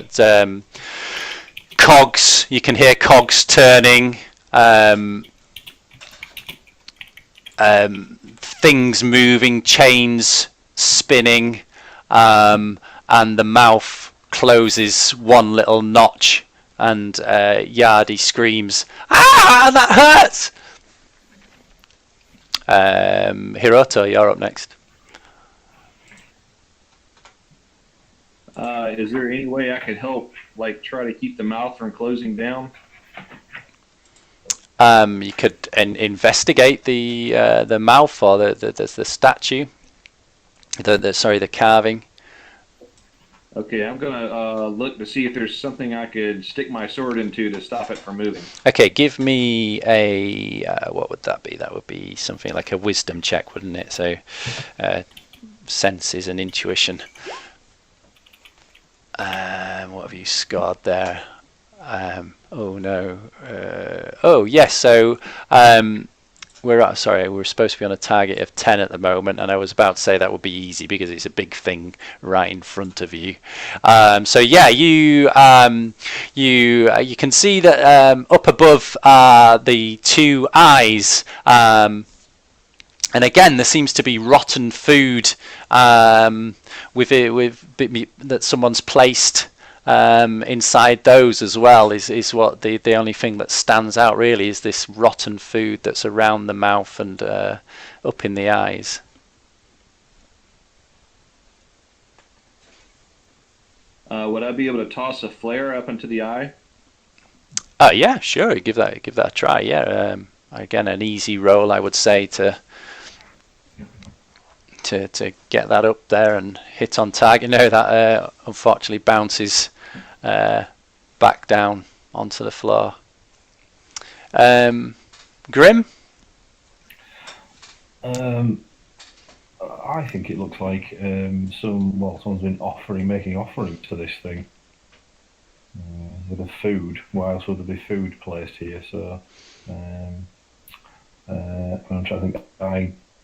But cogs, you can hear cogs turning, things moving, chains spinning, and the mouth closes one little notch, and Yardi screams, "Ah, that hurts!" Hiroto, you're up next. Is there any way I could help, like try to keep the mouth from closing down? You could investigate the mouth or the statue, the carving. Okay, I'm gonna look to see if there's something I could stick my sword into to stop it from moving. Okay, give me a what would that be? That would be something like a wisdom check, wouldn't it? So senses and intuition. What have you scored there? Oh no. Oh yes. So we're supposed to be on a target of 10 at the moment, and I was about to say that would be easy because it's a big thing right in front of you. So yeah, you can see that up above the two eyes. And again, there seems to be rotten food that someone's placed inside those as well. Is what the only thing that stands out really is this rotten food that's around the mouth and up in the eyes. Would I be able to toss a flare up into the eye? Oh yeah, sure. Give that a try. Yeah. Again, an easy roll, I would say, to get that up there and hit on target. No, that unfortunately bounces back down onto the floor. Grim? I think it looks like someone's been making offerings to this thing with a food. Why else would there be food placed here? So I'm trying to think.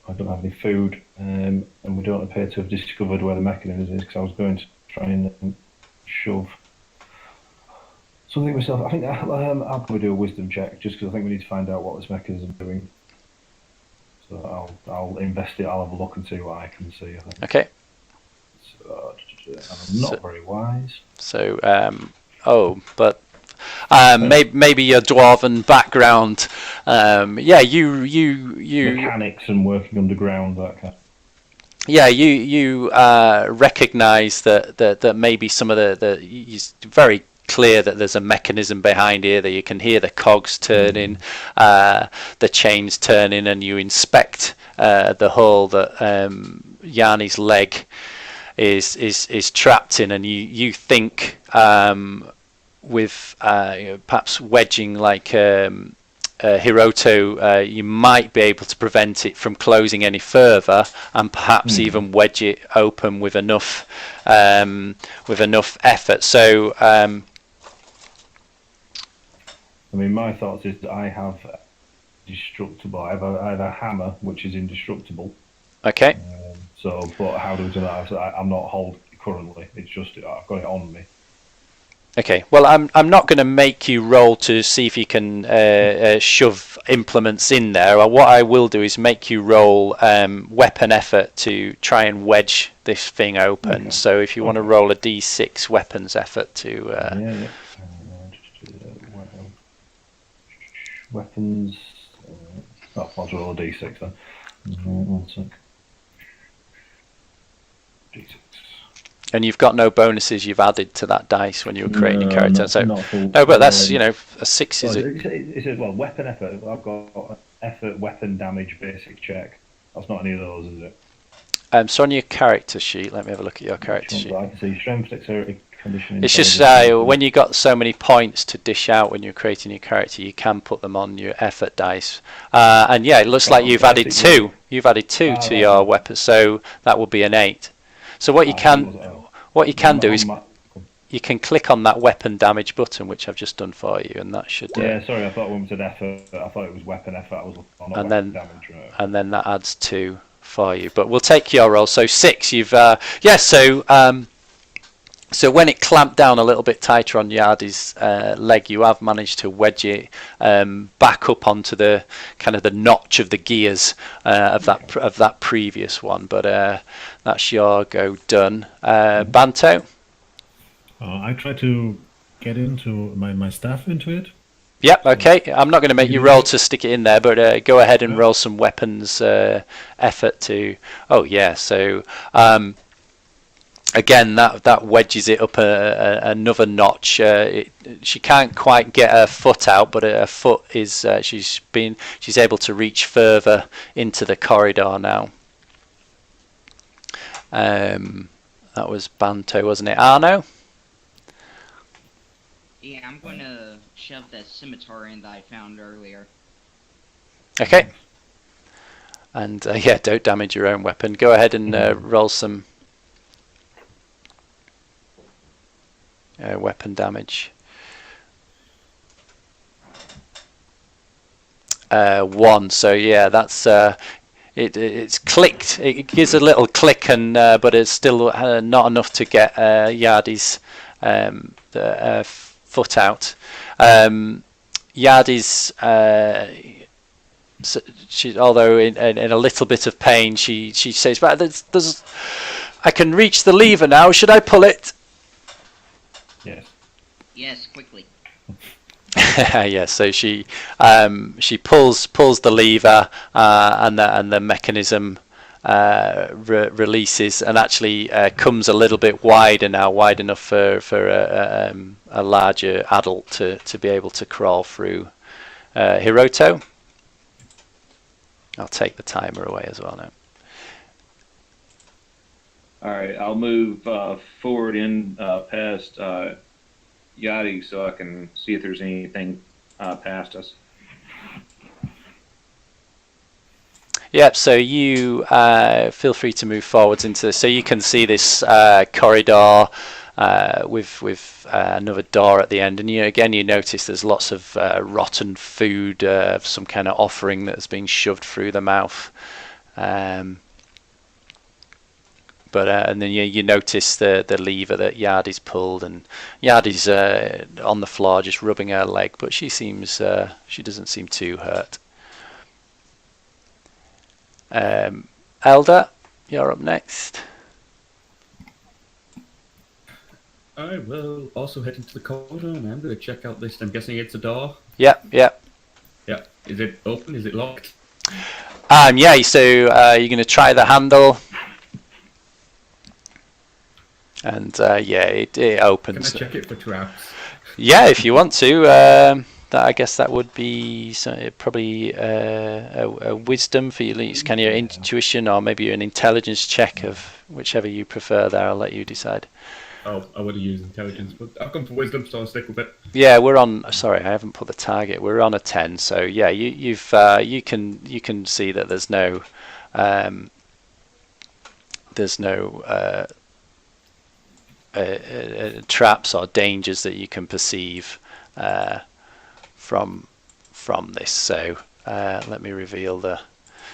I don't have any food, and we don't appear to have discovered where the mechanism is, because I was going to try and shove something myself. I think I'll probably do a wisdom check, just because I think we need to find out what this mechanism is doing. So I'll investigate, I'll have a look and see what I can see, I think. Okay. So, I'm not very wise. So, maybe your dwarven background. Yeah, you mechanics and working underground, that kind of. Yeah, you recognise that maybe some of it's very clear that there's a mechanism behind here, that you can hear the cogs turning, the chains turning, and you inspect the hole that Yanni's leg is trapped in, and you think with perhaps wedging like Hiroto, you might be able to prevent it from closing any further, and perhaps even wedge it open with enough effort. So I mean, my thoughts is that I have destructible. I have a hammer which is indestructible. Okay. But how do we do that? I'm not hold currently. It's just I've got it on me. Okay. Well, I'm not going to make you roll to see if you can shove implements in there. What I will do is make you roll weapon effort to try and wedge this thing open. Okay. So if you want to roll a D6 weapons effort to. Yeah. Weapons. I'll roll a D6 then. 1 sec. D6. And you've got no bonuses you've added to that dice when you were creating your character. But that's a 6 is it? It says weapon effort. I've got effort, weapon damage, basic check. That's not any of those, is it? So on your character sheet, let me have a look at your character sheet. I can see strength, dexterity, conditioning. It's just when you got so many points to dish out when you're creating your character, you can put them on your effort dice. And yeah, it looks like you've added 2. You've added 2 to your weapon, so that would be an 8. So what you can do is you can click on that weapon damage button, which I've just done for you, and that should. Yeah, sorry, I thought when we said effort, I thought it was weapon effort. I was on and then damage. Right. And then that adds 2 for you. But we'll take your roll. So 6. You've So So when it clamped down a little bit tighter on Yardy's leg, you have managed to wedge it back up onto the kind of the notch of the gears of that previous one. But that's your go done. Banto. I try to get into my staff into it. Yep. Okay. I'm not going to make you roll to stick it in there, but go ahead and roll some weapons effort to. Oh yeah. So. Again, that wedges it up another notch. She can't quite get her foot out, but her foot is. She's able to reach further into the corridor now. That was Banto, wasn't it? Arno? Yeah, I'm going to shove that scimitar in that I found earlier. Okay. And yeah, don't damage your own weapon. Go ahead and roll some. Weapon damage. 1. So yeah, that's it's clicked. It gives a little click, and but it's still not enough to get Yardy's foot out. Yardy's although in a little bit of pain, she says, "But there's I can reach the lever now. Should I pull it?" Yes. Yes, quickly. Yeah, so she pulls the lever and the mechanism releases and actually comes a little bit wider now, wide enough for a larger adult to be able to crawl through. Hiroto, I'll take the timer away as well now. All right, I'll move forward in past Yachty so I can see if there's anything past us. Yep, so you feel free to move forwards into this. So you can see this corridor with another door at the end. And you notice there's lots of rotten food, some kind of offering that's being shoved through the mouth. And then you notice the lever that Yardy's pulled, and Yardy's on the floor just rubbing her leg, but she doesn't seem too hurt. Elder, you're up next. I will also head into the corridor, and I'm going to check out this. I'm guessing it's a door. Yep. Yeah. Is it open? Is it locked? Yeah. So you're going to try the handle. And it opens. Can I check it for traps? Yeah, if you want to. I guess that would be probably a wisdom for you. It's kind of your intuition, or maybe an intelligence check of whichever you prefer. There, I'll let you decide. Oh, I would have used intelligence, but I've gone for wisdom, so I'll stick with it. Yeah, we're on. Sorry, I haven't put the target. We're on a 10. So yeah, you can see that there's no traps or dangers that you can perceive from this. So let me reveal the.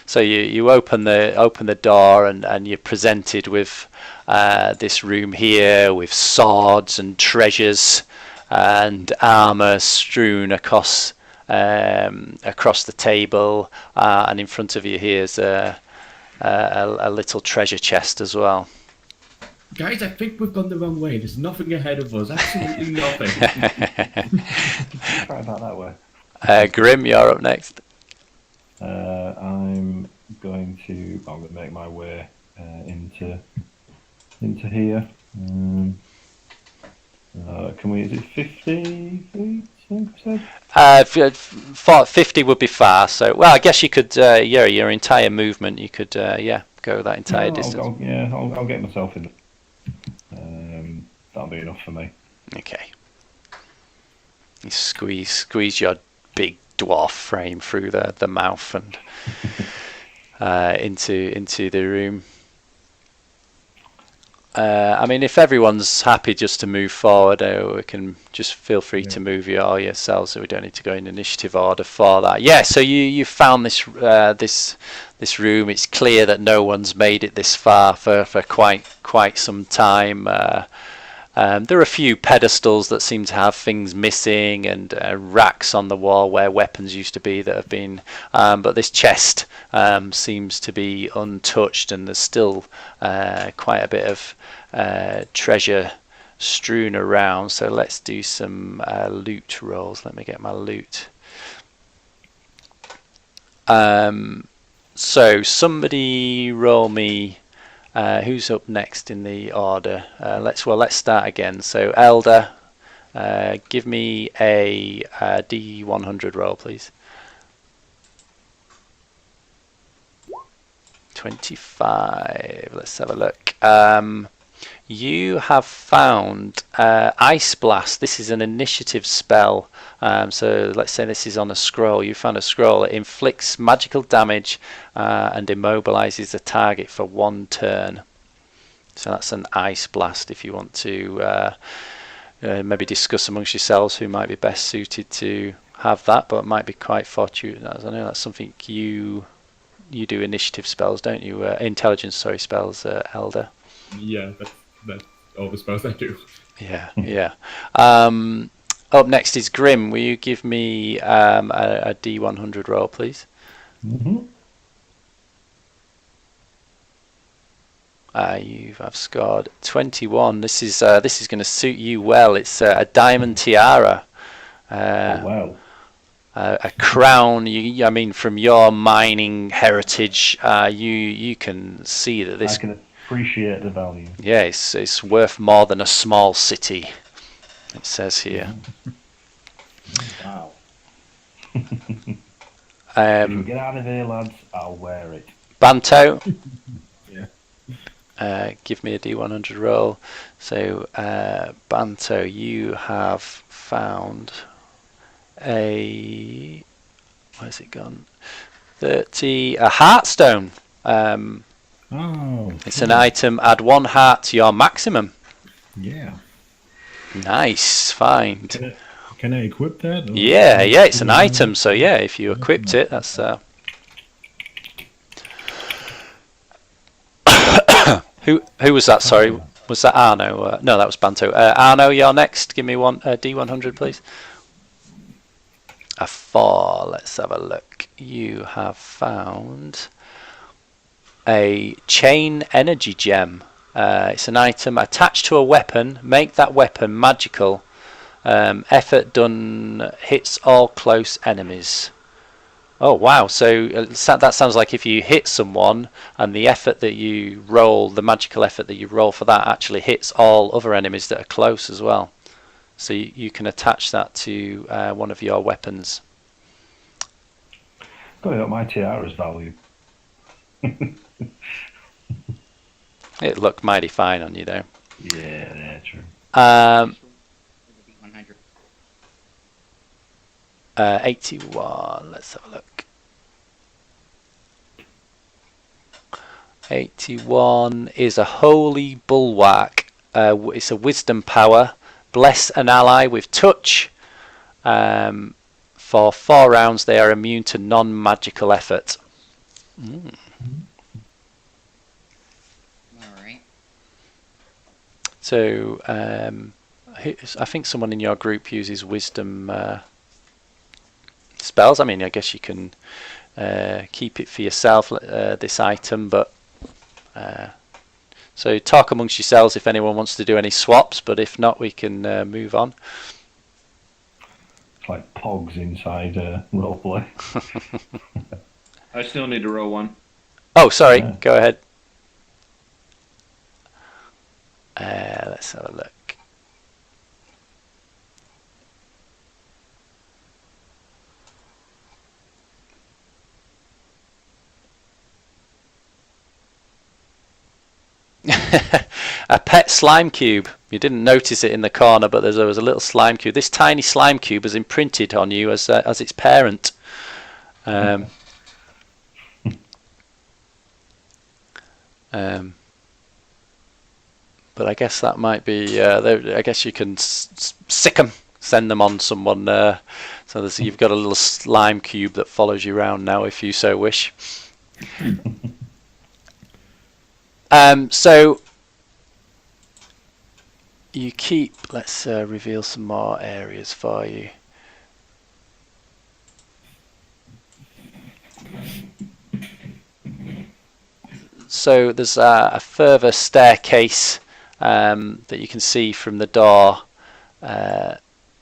So you open the door and you're presented with this room here with swords and treasures and armor strewn across the table, and in front of you here's a little treasure chest as well. Guys, I think we've gone the wrong way. There's nothing ahead of us. Absolutely nothing. Try about that way. Grim, you're up next. I'm going to make my way into here. Can we? Is it 50 feet? 50 would be far. So, well, I guess you could. Your entire movement, you could. Go that entire distance. I'll get myself in. That'll be enough for me. Okay. You squeeze your big dwarf frame through the mouth and into the room. I mean, if everyone's happy just to move forward, we can just feel free to move yourselves, so we don't need to go in initiative order for that. Yeah, so you found this room. It's clear that no one's made it this far for quite some time. There are a few pedestals that seem to have things missing, and racks on the wall where weapons used to be that have been, but this chest seems to be untouched, and there's still quite a bit of treasure strewn around. So let's do some loot rolls. Let me get my loot. So somebody roll me. Who's up next in the order? Let's start again. So Elder, give me a D100 roll, please. 25. Let's have a look. You have found Ice Blast. This is an initiative spell. So let's say this is on a scroll. You found a scroll. It inflicts magical damage and immobilizes a target for 1 turn. So that's an Ice Blast. If you want to maybe discuss amongst yourselves who might be best suited to have that, but it might be quite fortunate. I know that's something you do initiative spells, don't you? Intelligence, sorry, spells, Elder. Yeah, that's all the spells I do. Yeah, yeah. Up next is Grim. Will you give me a D100 roll, please? Mm-hmm. I've scored 21. This is going to suit you well. It's a diamond tiara. Oh, wow. A crown. I mean, from your mining heritage, you can see that this. I can appreciate the value. Yeah, it's worth more than a small city. It says here. Wow. If we get out of here, lads, I'll wear it. Banto. Yeah. Give me a D100 roll. So, Banto, you have found a. Where's it gone? 30. A heartstone. It's an item. Add 1 heart to your maximum. Yeah. Nice find. Can I equip that? Or Yeah, it's an item. So yeah, if you equipped it, that's. Who was that? Sorry, was that Arno? No, that was Banto. Arno, you're next. Give me one D100, please. A 4. Let's have a look. You have found a chain energy gem. It's an item attached to a weapon. Make that weapon magical. Effort done hits all close enemies. Oh wow, so that sounds like if you hit someone and the effort that you roll, the magical effort that you roll for that actually hits all other enemies that are close as well. So you can attach that to one of your weapons. Got it, my tiara's value. It looked mighty fine on you though. Yeah, true. 81, let's have a look. 81 is a holy bulwark. It's a wisdom power. Bless an ally with touch. For 4 rounds they are immune to non-magical effort. Alright. So I think someone in your group uses wisdom spells. I mean, I guess you can keep it for yourself, this item, but so talk amongst yourselves if anyone wants to do any swaps, but if not, we can move on. It's like pogs inside roleplay. I still need to roll one. Oh, sorry, Yeah. Go ahead. Let's have a look. A pet slime cube. You didn't notice it in the corner, but there was a little slime cube. This tiny slime cube was imprinted on you as its parent. But I guess that might be. I guess you can sick them, send them on someone. So you've got a little slime cube that follows you around now, if you so wish. So you keep, let's reveal some more areas for you. So there's a further staircase that you can see from the door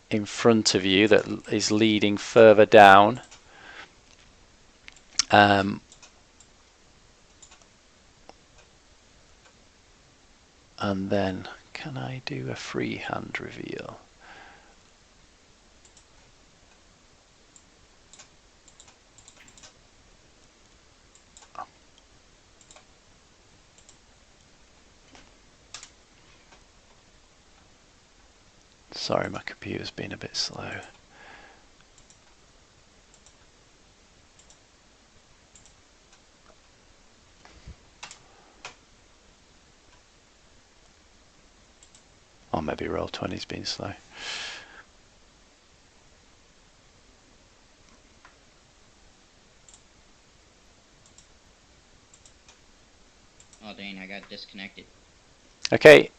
in front of you that is leading further down. And then, can I do a freehand reveal? Sorry, my computer's been a bit slow. Or maybe Roll20's been slow. Oh dang, I got disconnected. Okay,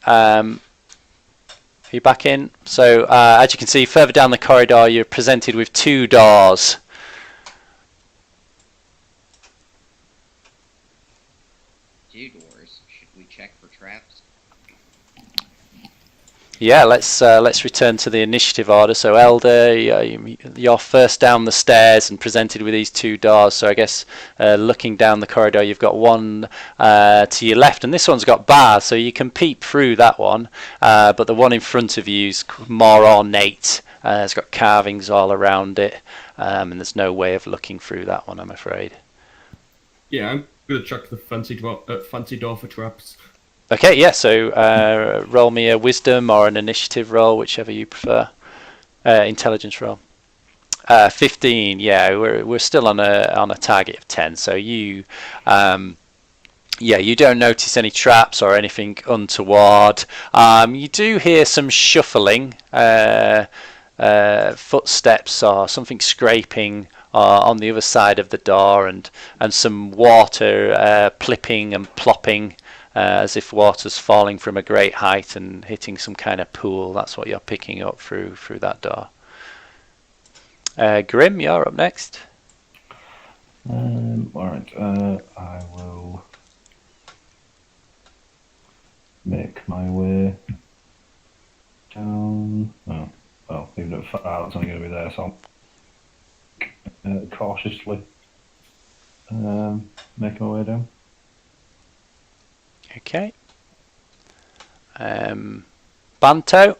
you're back in. So as you can see, further down the corridor, you're presented with 2 doors. Two doors. Should we check for traps? Yeah, let's return to the initiative order. So Elder, you're first down the stairs and presented with these 2 doors. So I guess looking down the corridor, you've got one to your left, and this one's got bars, so you can peep through that one. But the one in front of you is more ornate. It's got carvings all around it, and there's no way of looking through that one, I'm afraid. Yeah, I'm gonna check the fancy door for traps. Okay, yeah, so roll me a wisdom or an initiative roll, whichever you prefer. Intelligence roll. 15, yeah, we're still on a target of 10, so you you don't notice any traps or anything untoward. You do hear some shuffling, footsteps or something scraping on the other side of the door, and some water plipping and plopping. As if water's falling from a great height and hitting some kind of pool. That's what you're picking up through that door. Grim, you're up next. Alright, I will make my way down. Oh, well, even at far, it's only going to be there, so I'll cautiously make my way down. Okay. Banto?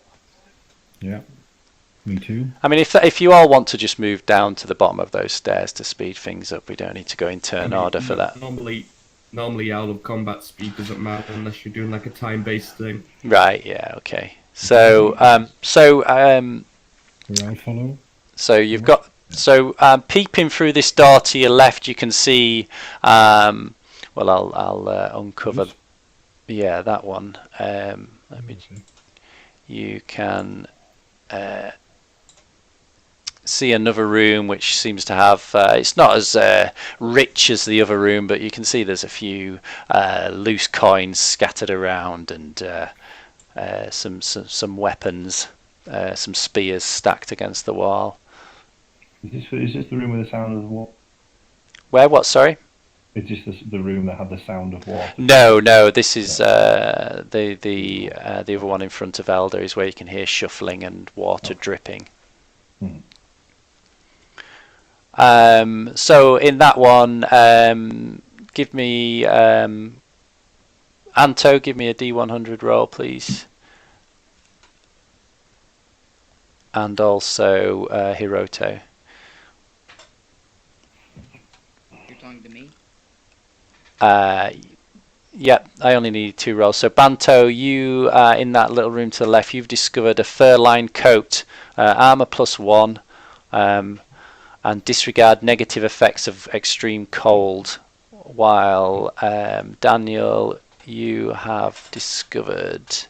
Yeah. Me too. I mean, if you all want to just move down to the bottom of those stairs to speed things up, we don't need to go in turn order for that. Normally out of combat speed doesn't matter unless you're doing like a time-based thing. Right, yeah, okay. So, I'll follow. So you've got, peeping through this door to your left, you can see, well, I'll uncover, yeah, that one. Let me, you can see another room which seems to have, it's not as rich as the other room, but you can see there's a few loose coins scattered around, and some weapons, some spears stacked against the wall. Is this the room with the sound of water? Where? What? Sorry. Is this the room that had the sound of water? No. This is the other one in front of Elder is where you can hear shuffling and water dripping. So in that one, give me Anto, give me a D100 roll, please, and also Hiroto. You're talking to me? Yeah, I only need 2 rolls. So Banto, you in that little room to the left, you've discovered a fur-lined coat, armor +1, and disregard negative effects of extreme cold. While Daniel, you have discovered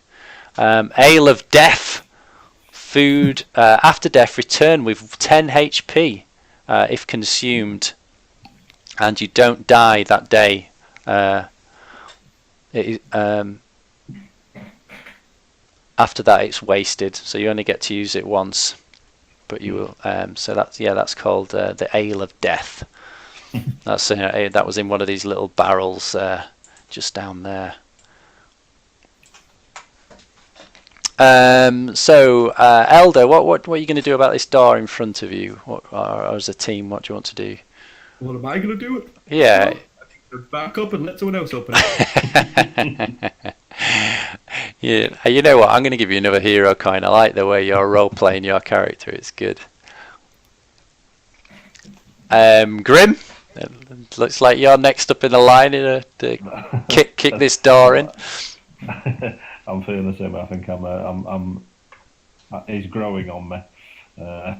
Ale of Death, food after death, return with 10 HP if consumed, and you don't die that day. after that it's wasted, so you only get to use it once. But you will. So that's called the Ale of Death. That's that was in one of these little barrels just down there. Elder, what are you going to do about this door in front of you? Or as a team, what do you want to do? What am I going to do? Yeah. Well, I think to back up and let someone else open it. Yeah. You know what? I'm going to give you another hero coin. I like the way you're role playing your character. It's good. Grim, it looks like you're next up in the line to kick this door in. I'm feeling the same. I think I'm. He's growing on me. I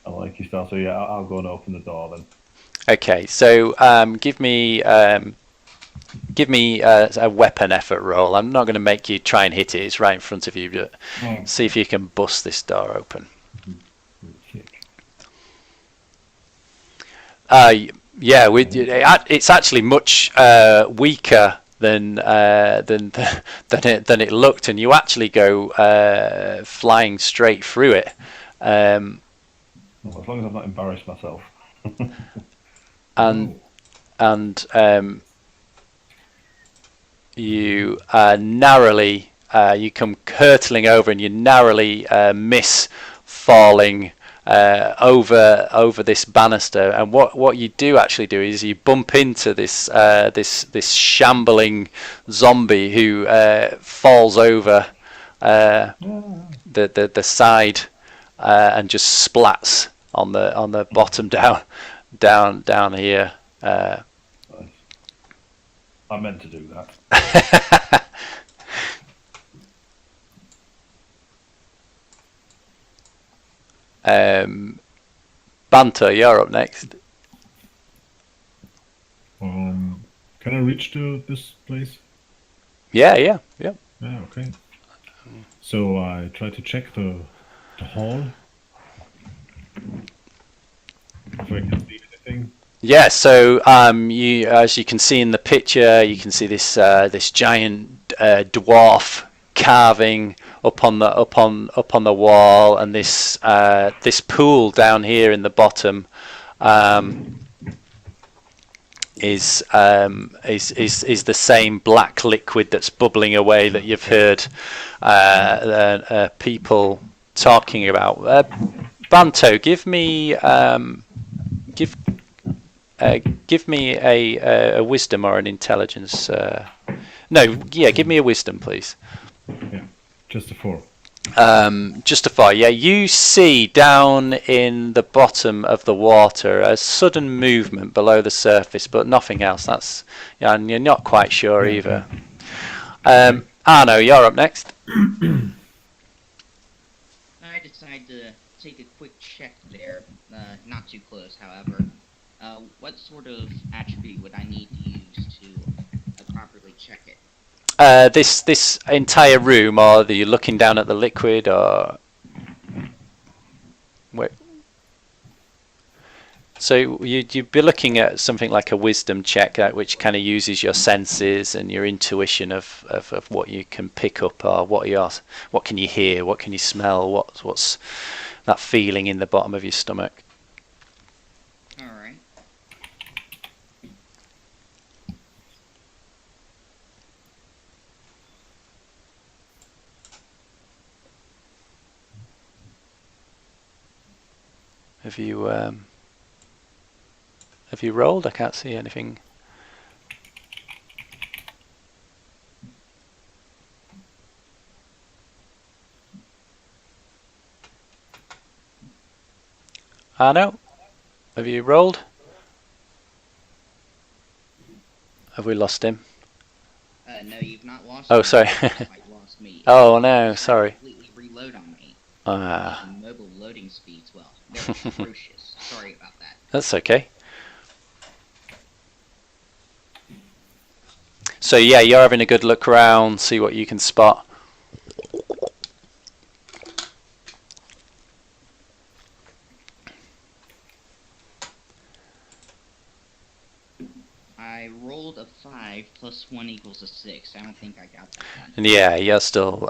like his style. So yeah, I'll go and open the door then. Okay, so give me a weapon effort roll. I'm not going to make you try and hit it. It's right in front of you, but see if you can bust this door open. Yeah, it's actually much weaker than it looked, and you actually go flying straight through it. Well, as long as I've not embarrassed myself. And you narrowly you come hurtling over, and you narrowly miss falling over this banister. And what you do actually do is you bump into this shambling zombie who falls over the side and just splats on the bottom down here. I meant to do that. Banter, you're up next. Can I reach to this place? Yeah. Yeah, okay. So I try to check the hall. If I can see anything. Yeah, so as you can see in the picture, you can see this giant dwarf carving up on the wall, and this pool down here in the bottom is the same black liquid that's bubbling away that you've heard people talking about. Banto, give me a wisdom or an intelligence. Give me a wisdom, please. Yeah, just a 4. Just a 4. Yeah, you see down in the bottom of the water a sudden movement below the surface, but nothing else. And you're not quite sure either. Arno, you're up next. I decide to take a quick check there. Not too close, however. What sort of attribute would I need to use to properly check it? This entire room, or are you looking down at the liquid, or wait? So you'd be looking at something like a wisdom check, which kind of uses your senses and your intuition of what you can pick up, or what can you hear, what can you smell, what's that feeling in the bottom of your stomach. All right. Have you rolled? I can't see anything. Arno, have you rolled? Have we lost him? No, you've not lost. Oh, me. sorry. You've lost me. Oh no, sorry. Completely reload on me. Mobile loading speeds, well, they're atrocious. Sorry about that. That's okay. So yeah, you're having a good look around, see what you can spot. I roll rolled a 5 plus 1 equals a 6. I don't think I got that one. And yeah, you're still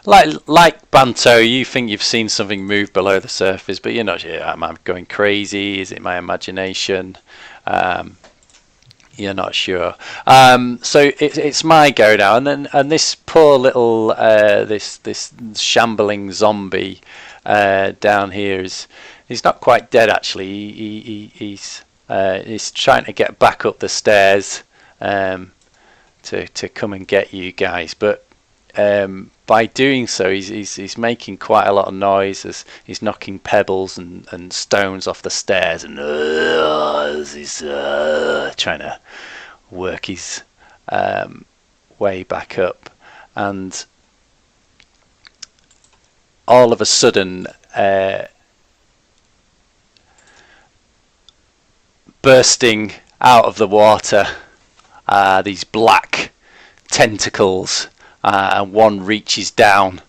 like Banto. You think you've seen something move below the surface, but you're not sure. Am I going crazy? Is it my imagination? You're not sure. So it's my go now, and this poor little this shambling zombie down here he's not quite dead actually. He's trying to get back up the stairs to come and get you guys, but by doing so he's making quite a lot of noise as he's knocking pebbles and stones off the stairs, and he's trying to work his way back up. And all of a sudden bursting out of the water these black tentacles, and one reaches down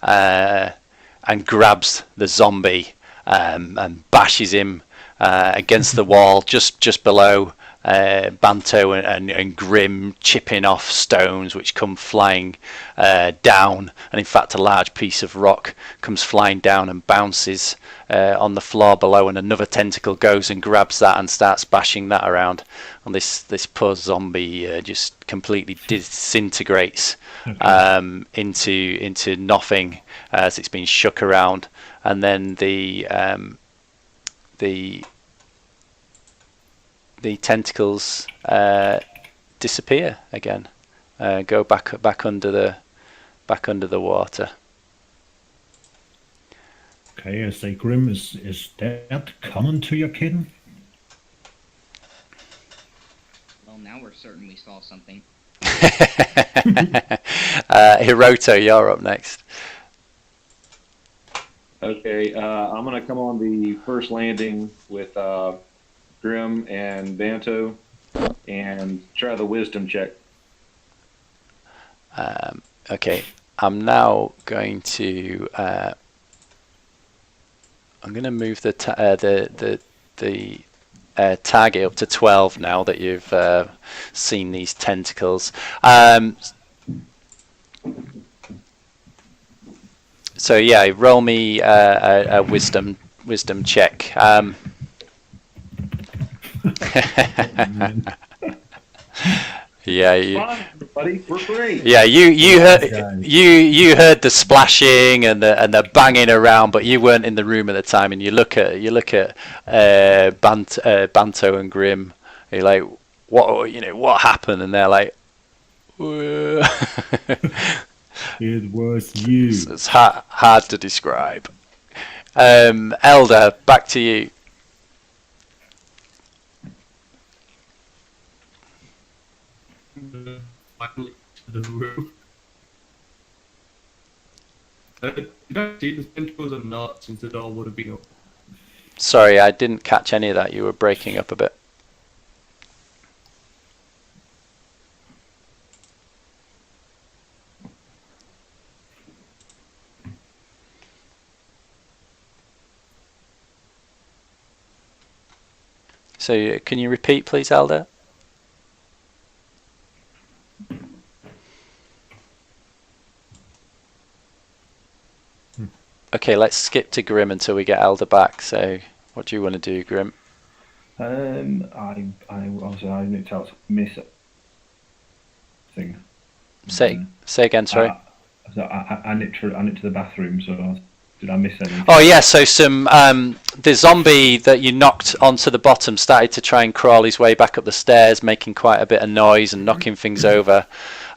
and grabs the zombie and bashes him against the wall just below Banto and Grim, chipping off stones which come flying down, and in fact a large piece of rock comes flying down and bounces on the floor below, and another tentacle goes and grabs that and starts bashing that around, and this poor zombie just completely disintegrates into nothing as it's been shook around. And then the tentacles disappear again, go back under the water. Okay, I say, Grim, is that common to your kin? Well, now we're certain we saw something. Hiroto, you're up next. Okay, I'm gonna come on the first landing with Grim and Banto and try the wisdom check. Okay, I'm now going to move the target up to 12 now that you've seen these tentacles. So yeah, roll me a wisdom check. Yeah, Fine, everybody, we're great. yeah, you heard the splashing and the banging around, but you weren't in the room at the time. And you look at Banto and Grim. You're like, what happened? And they're like, It was you. it's hard to describe. Elder, back to you. Finally to the room. Did I see the tentacles or not, since the door would have been open? Sorry, I didn't catch any of that. You were breaking up a bit. So can you repeat, please, Elder? Okay, let's skip to Grim until we get Elder back. So what do you want to do, Grim? I obviously I nicked out miss thing. Say again, sorry. I nicked to the bathroom, so did I miss anything? Oh yeah, so the zombie that you knocked onto the bottom started to try and crawl his way back up the stairs, making quite a bit of noise and knocking things over.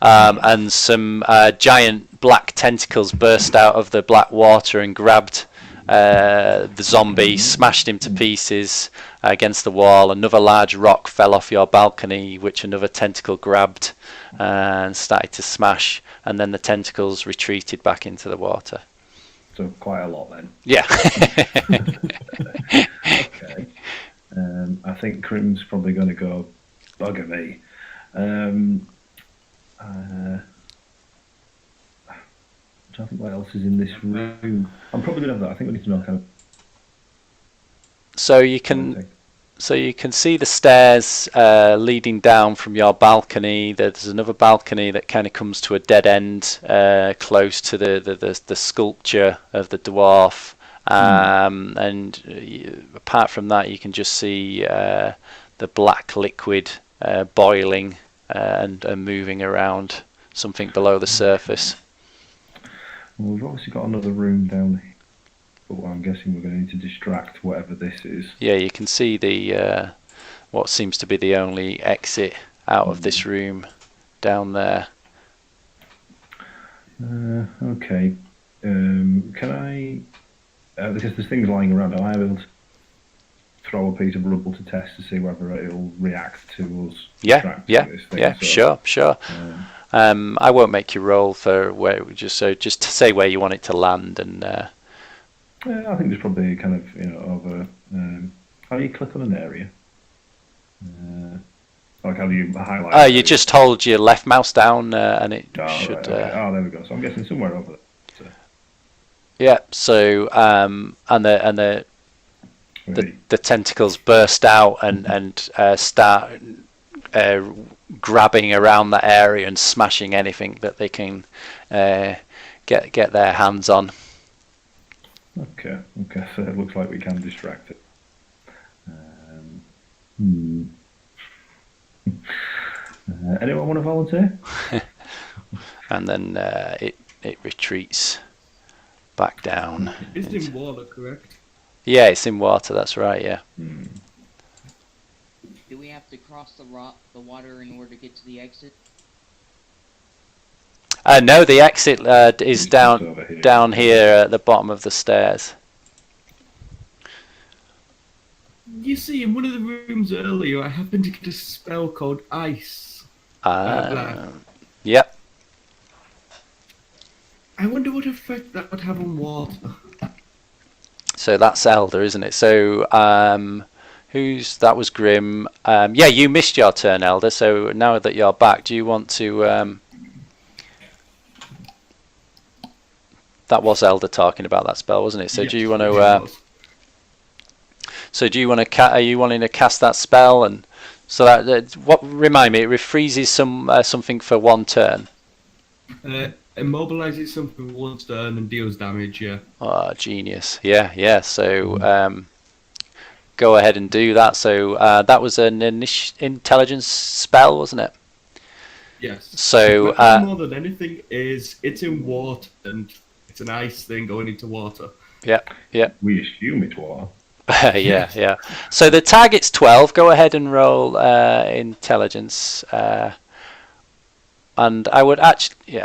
And some giant black tentacles burst out of the black water and grabbed the zombie, smashed him to pieces against the wall. Another large rock fell off your balcony, which another tentacle grabbed and started to smash, and then the tentacles retreated back into the water. So quite a lot then. Yeah. Okay. I think Grim's probably going to go bugger me. I don't think what else is in this room. I'm probably going to have that. I think we need to know kind of. So you can So you can see the stairs leading down from your balcony. There's another balcony that kind of comes to a dead end close to the sculpture of the dwarf. Apart from that, you can just see the black liquid boiling and moving around something below the surface. Well, we've obviously got another room down here, but I'm guessing we're going to need to distract whatever this is. Yeah, you can see the what seems to be the only exit out of this room down there. Okay. Can I, because there's things lying around, am I able to throw a piece of rubble to test to see whether it'll react to us? Yeah, this thing? So, sure. I won't make you roll for where, just to say where you want it to land, and I think there's probably kind of, over. How do you click on an area? Like how do you highlight? Oh, you just hold your left mouse down, and it should. Right, okay. There we go. So I'm guessing somewhere over there. So. Yeah. So and the tentacles burst out and start grabbing around that area and smashing anything that they can get their hands on. Okay. So it looks like we can distract it. Anyone want to volunteer? And then it retreats back down. It's in water, correct? Yeah, it's in water. That's right. Yeah. Do we have to cross the water in order to get to the exit? No, the exit is down here at the bottom of the stairs. You see, in one of the rooms earlier, I happened to get a spell called Ice. Yep. I wonder what effect that would have on water. So that's Elder, isn't it? So that was Grim. Yeah, you missed your turn, Elder. So now that you're back, do you want to? That was Elder talking about that spell, wasn't it? So Yes, do you want to? So do you want to? Are you wanting to cast that spell? And so that what? Remind me, it refreezes something for one turn. Immobilizes something for one turn and deals damage. Yeah. Oh, genius! Yeah. So go ahead and do that. So that was an intelligence spell, wasn't it? Yes. So more than anything is it's in water and it's an ice thing going into water. Yeah. We assume it's water. Yeah. So the target's 12. Go ahead and roll intelligence, and I would actually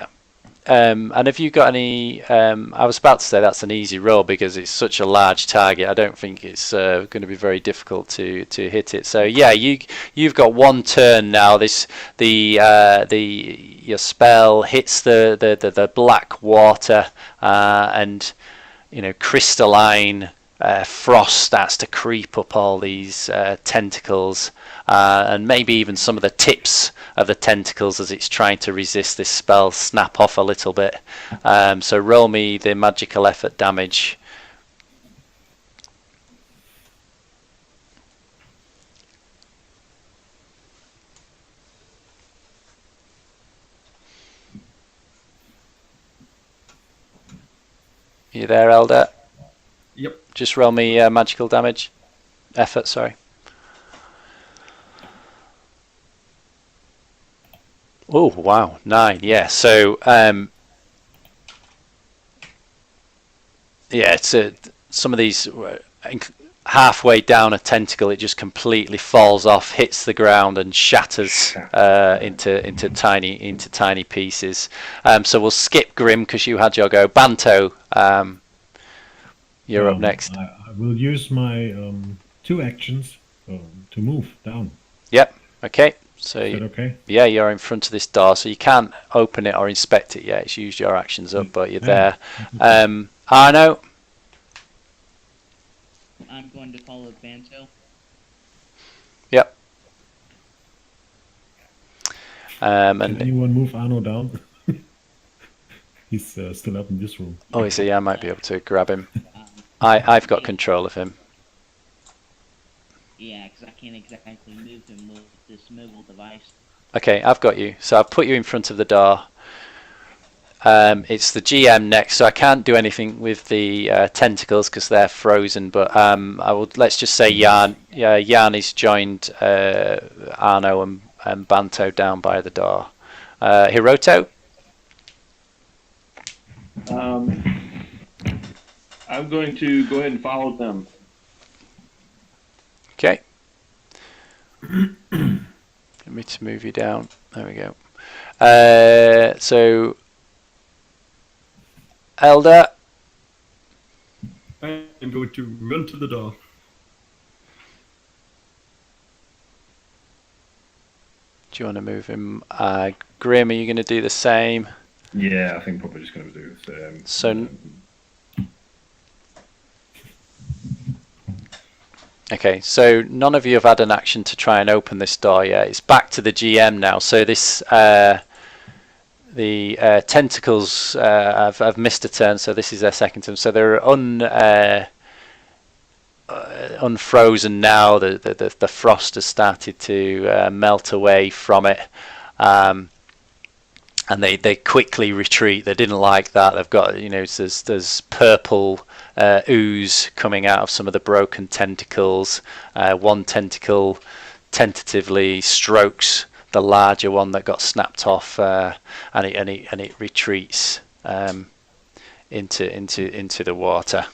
and have you got any? I was about to say that's an easy roll because it's such a large target. I don't think it's going to be very difficult to hit it. So yeah, you've got one turn now. Your spell hits the black water, and crystalline frost starts to creep up all these tentacles, and maybe even some of the tips of the tentacles as it's trying to resist this spell snap off a little bit. So roll me the magical effort damage. You there, Elder? Yep. Just roll me magical damage. Effort, sorry. Oh, wow. 9, yeah. So, it's some of these, halfway down a tentacle, it just completely falls off, hits the ground and shatters into tiny pieces. So we'll skip Grim because you had your go. Banto, you're up next. I will use my 2 actions to move down. Yep. Okay. So Is that okay? yeah, you're in front of this door, so you can't open it or inspect it yet. It's used your actions up, but you're there. Arno. I'm going to follow Banto. Yep. Can And anyone move Arno down? He's still up in this room. oh, you see, I might be able to grab him. I've got control of him. Yeah, because I can't exactly move him with this mobile device. Okay, I've got you. So I've put you in front of the door. It's the GM next, so I can't do anything with the tentacles because they're frozen. But I will. Let's just say Jan is joined Arno and Banto down by the door. Hiroto. I'm going to go ahead and follow them. Okay. Let me to move you down. There we go. So, Elder. I am going to run to the door. Do you want to move him? Grim, are you going to do the same? Yeah, I think probably just going to do the same. So, okay, so none of you have had an action to try and open this door yet. It's back to the GM now. So this, the tentacles have missed a turn, so this is their second turn. So they're unfrozen now. The frost has started to melt away from it. And they quickly retreat. They didn't like that. They've got, there's purple ooze coming out of some of the broken tentacles. One tentacle tentatively strokes the larger one that got snapped off, and it retreats into the water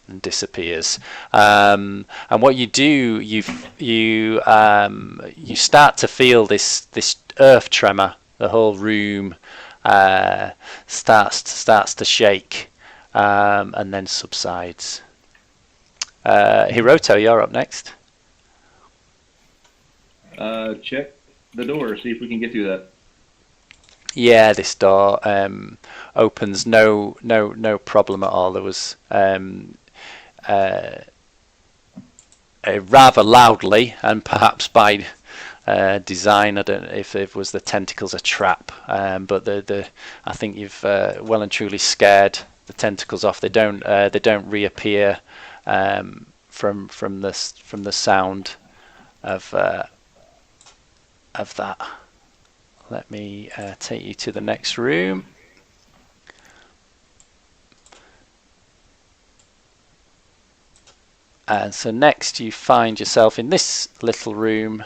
and disappears. And what you do, you start to feel this earth tremor. The whole room starts to shake, and then subsides. Hiroto, you're up next. Check the door, see if we can get through that. Yeah, this door opens no problem at all. There was rather loudly, and perhaps by design. I don't know if it was the tentacles a trap, but I think you've well and truly scared the tentacles off. They don't reappear from the sound of that. Let me take you to the next room. And so next you find yourself in this little room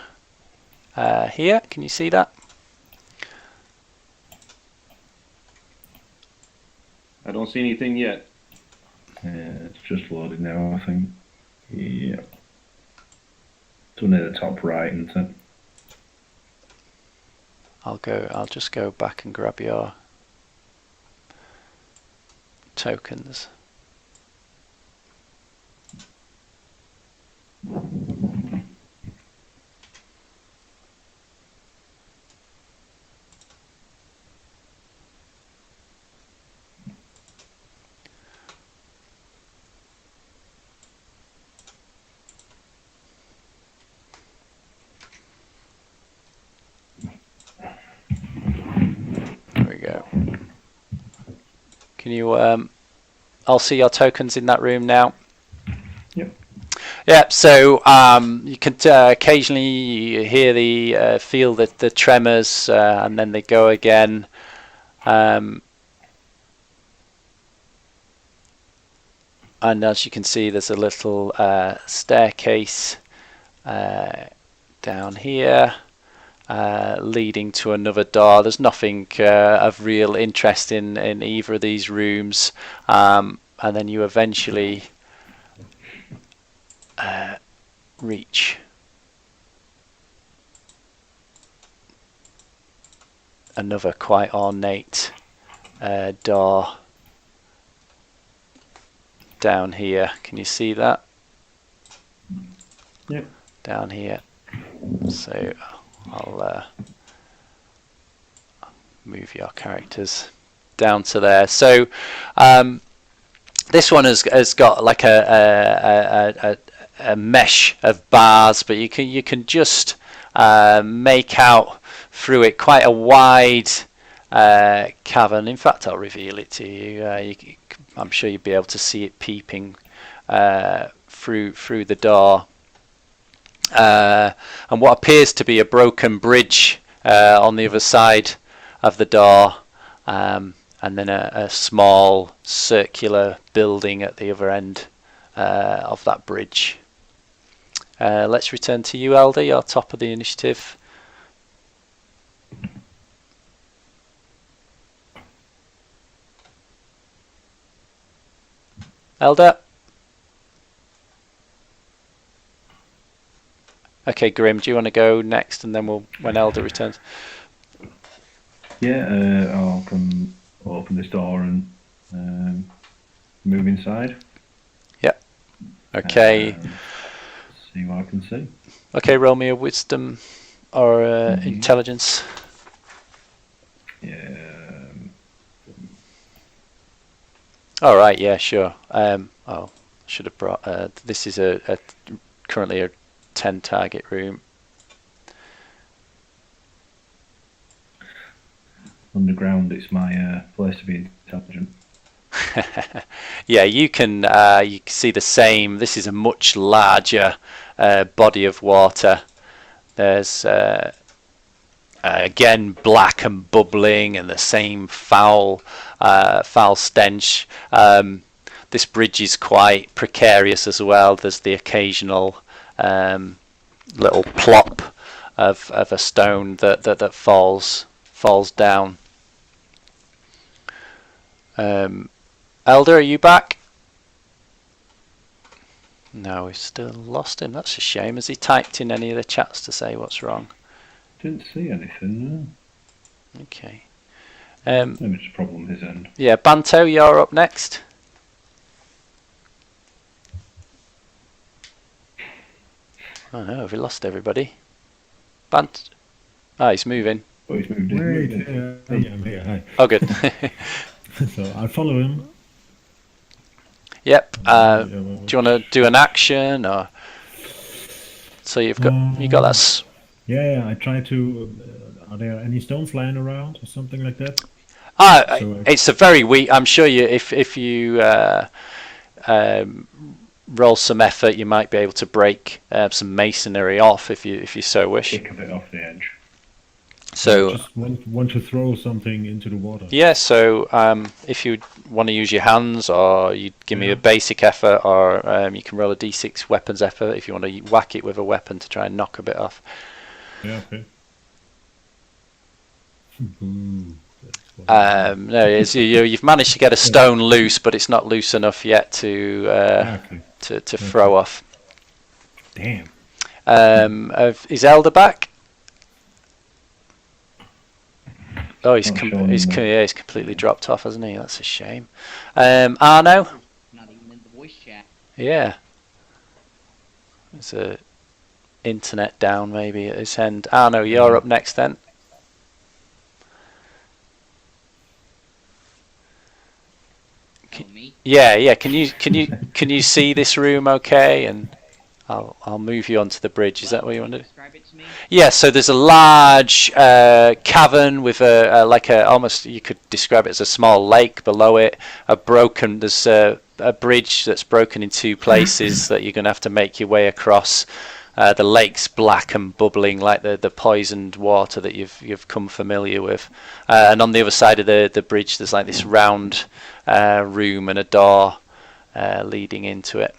here. Can you see that? I don't see anything yet. It's just loaded now, I think. Yeah. It's near the top right, isn't it? I'll just go back and grab your tokens. Can you I'll see your tokens in that room now. Yep. Yeah, so you can occasionally hear feel the tremors, and then they go again. And as you can see, there's a little staircase down here. Leading to another door. There's nothing of real interest in either of these rooms, and then you eventually reach another quite ornate door down here. Can you see that? Yep. Down here. So I'll move your characters down to there. So this one has got like a mesh of bars, but you can just make out through it quite a wide cavern. In fact, I'll reveal it to you. I'm sure you'll be able to see it peeping through the door. and what appears to be a broken bridge on the other side of the door, and then a small circular building at the other end of that bridge. Let's return to you, Elder. You're top of the initiative. Elder? Okay, Grim, do you want to go next, and then when Elder returns? Yeah, I'll come open this door and move inside. Yep. Okay. See what I can see. Okay, roll me a wisdom or intelligence. Yeah. All right. Yeah. Sure. Should have brought. This is currently a 10 target room. Underground, it's my place to be intelligent. Yeah, you can see the same. This is a much larger body of water. There's again black and bubbling, and the same foul stench. This bridge is quite precarious as well. There's the occasional little plop of a stone that falls down. Elder, are you back? No, we've still lost him. That's a shame. Has he typed in any of the chats to say what's wrong? Didn't see anything, no. Okay. Maybe it's a problem his end. Yeah, Banto, you're up next. Oh no, have we lost everybody? Bant. Oh, he's moving. Oh, he's moved in. Wait, moved in. I'm here. Hi. Oh, good. So I follow him. Yep. Do you want to do an action, or so you got that? Yeah, I try to. Are there any stones lying around or something like that? It's a very weak. I'm sure if you roll some effort, you might be able to break some masonry off if you so wish. Kick a bit off the edge. So I just want to throw something into the water. yeah. So if you want to use your hands, or you give me a basic effort, or you can roll a d6 weapons effort if you want to whack it with a weapon to try and knock a bit off. Yeah. Okay. No, you've managed to get a stone loose, but it's not loose enough yet to throw off. Damn. Is Elder back? Oh, he's completely dropped off, hasn't he? That's a shame. Arno? Not even in the voice chat. Yeah. There's a internet down maybe at his end. Arno, you're up next then. Oh, me? Yeah. Can you see this room okay? And I'll move you onto the bridge. Is that what you want to do? Describe it to me. Yeah, so there's a large cavern with almost, you could describe it as a small lake below it. There's a bridge that's broken in two places that you're going to have to make your way across. The lake's black and bubbling like the poisoned water that you've come familiar with. And on the other side of the bridge, there's like this round room and a door leading into it.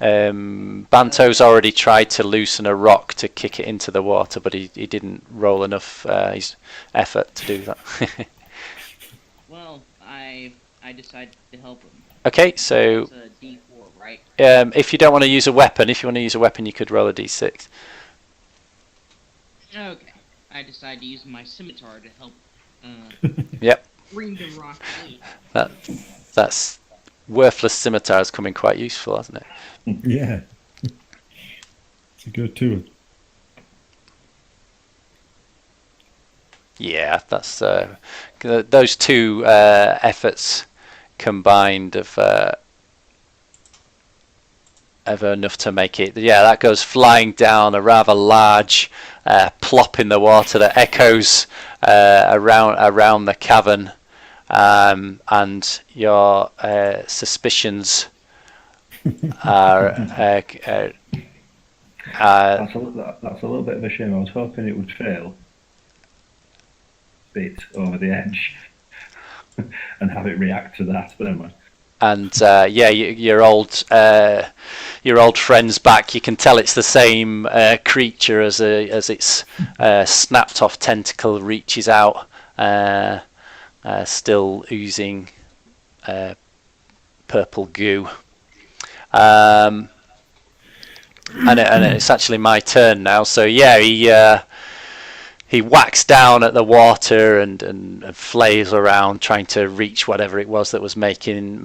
Banto's already tried to loosen a rock to kick it into the water, but he didn't roll enough his effort to do that. Well, I decided to help him. Okay, so It's a D4, right? if you don't want to use a weapon, you could roll a d6. Okay. I decided to use my scimitar to help Yep, bring the rock in. that's worthless scimitar is coming quite useful, hasn't it? Yeah. It's a good tool. Yeah, that's those two efforts combined of enough to make it. Yeah, that goes flying down, a rather large plop in the water that echoes around the cavern, and your suspicions That's a little bit of a shame. I was hoping it would fail a bit over the edge and have it react to that, but never mind. And your old friend's back. You can tell it's the same creature as its snapped off tentacle reaches out, still oozing purple goo. And it's actually my turn now. So yeah, he whacks down at the water and flails around trying to reach whatever it was that was making